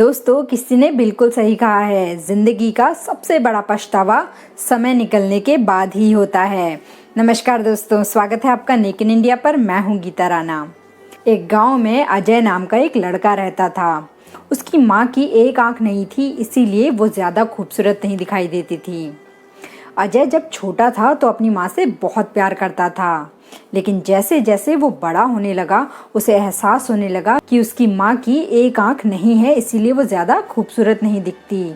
दोस्तों, किसी ने बिल्कुल सही कहा है, जिंदगी का सबसे बड़ा पछतावा समय निकलने के बाद ही होता है। नमस्कार दोस्तों, स्वागत है आपका नेक इन इंडिया पर। मैं हूं गीता राणा। एक गांव में अजय नाम का एक लड़का रहता था। उसकी माँ की एक आंख नहीं थी, इसीलिए वो ज़्यादा खूबसूरत नहीं दिखाई देती थी। अजय जब छोटा था तो अपनी माँ से बहुत प्यार करता था, लेकिन जैसे जैसे वो बड़ा होने लगा उसे एहसास होने लगा कि उसकी माँ की एक आंख नहीं है, इसीलिए वो ज़्यादा खूबसूरत नहीं दिखती।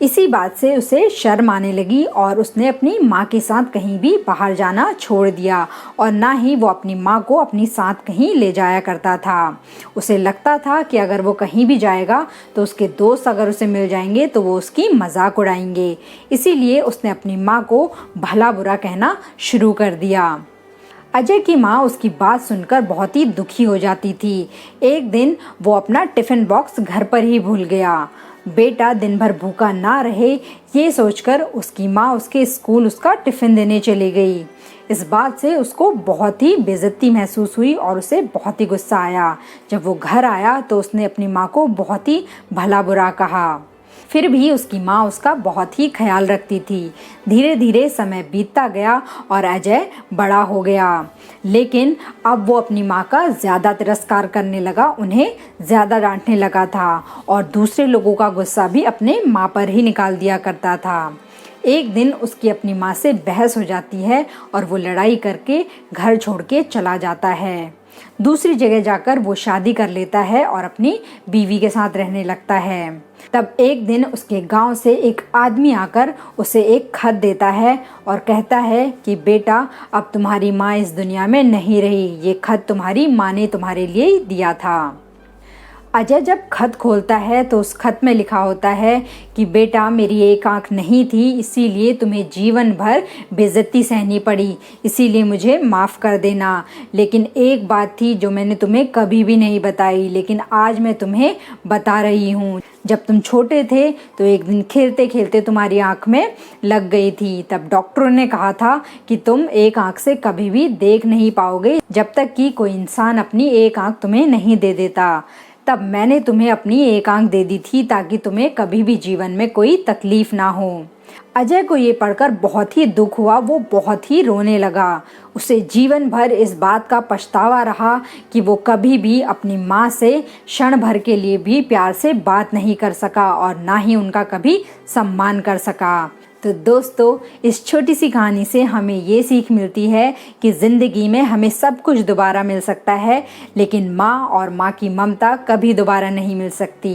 इसी बात से उसे शर्म आने लगी और उसने अपनी माँ के साथ कहीं भी बाहर जाना छोड़ दिया और ना ही वो अपनी माँ को अपनी साथ कहीं ले जाया करता था। उसे लगता था कि अगर वो कहीं भी जाएगा तो उसके दोस्त अगर उसे मिल जाएंगे तो वो उसकी मजाक उड़ाएंगे। इसीलिए उसने अपनी माँ को भला बुरा कहना शुरू कर दिया। अजय की माँ उसकी बात सुनकर बहुत ही दुखी हो जाती थी। एक दिन वो अपना टिफ़िन बॉक्स घर पर ही भूल गया। बेटा दिन भर भूखा ना रहे, ये सोचकर उसकी माँ उसके स्कूल उसका टिफ़िन देने चली गई। इस बात से उसको बहुत ही बेइज्जती महसूस हुई और उसे बहुत ही गुस्सा आया। जब वो घर आया तो उसने अपनी माँ को बहुत ही भला बुरा कहा। फिर भी उसकी माँ उसका बहुत ही ख्याल रखती थी। धीरे धीरे समय बीतता गया और अजय बड़ा हो गया, लेकिन अब वो अपनी माँ का ज़्यादा तिरस्कार करने लगा, उन्हें ज़्यादा डांटने लगा था और दूसरे लोगों का गुस्सा भी अपने माँ पर ही निकाल दिया करता था। एक दिन उसकी अपनी माँ से बहस हो जाती है और वो लड़ाई करके घर छोड़ के चला जाता है। दूसरी जगह जाकर वो शादी कर लेता है और अपनी बीवी के साथ रहने लगता है। तब एक दिन उसके गांव से एक आदमी आकर उसे एक खत देता है और कहता है कि बेटा, अब तुम्हारी माँ इस दुनिया में नहीं रही, ये खत तुम्हारी माँ ने तुम्हारे लिए दिया था। अजय जब खत खोलता है तो उस खत में लिखा होता है कि बेटा, मेरी एक आंख नहीं थी, इसीलिए तुम्हें जीवन भर बेइज्जती सहनी पड़ी, इसीलिए मुझे माफ़ कर देना। लेकिन एक बात थी जो मैंने तुम्हें कभी भी नहीं बताई, लेकिन आज मैं तुम्हें बता रही हूँ। जब तुम छोटे थे तो एक दिन खेलते खेलते तुम्हारी आंख में लग गई थी। तब डॉक्टरों ने कहा था कि तुम एक आंख से कभी भी देख नहीं पाओगे जब तक कि कोई इंसान अपनी एक आंख तुम्हें नहीं दे देता। तब मैंने तुम्हें अपनी एक आंख दे दी थी ताकि तुम्हें कभी भी जीवन में कोई तकलीफ ना हो। अजय को ये पढ़कर बहुत ही दुख हुआ, वो बहुत ही रोने लगा। उसे जीवन भर इस बात का पछतावा रहा कि वो कभी भी अपनी माँ से क्षण भर के लिए भी प्यार से बात नहीं कर सका और ना ही उनका कभी सम्मान कर सका। तो दोस्तों, इस छोटी सी कहानी से हमें ये सीख मिलती है कि ज़िंदगी में हमें सब कुछ दोबारा मिल सकता है, लेकिन माँ और माँ की ममता कभी दोबारा नहीं मिल सकती।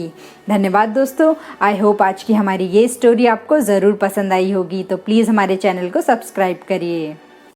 धन्यवाद दोस्तों। आई होप आज की हमारी ये स्टोरी आपको ज़रूर पसंद आई होगी। तो प्लीज़ हमारे चैनल को सब्सक्राइब करिए।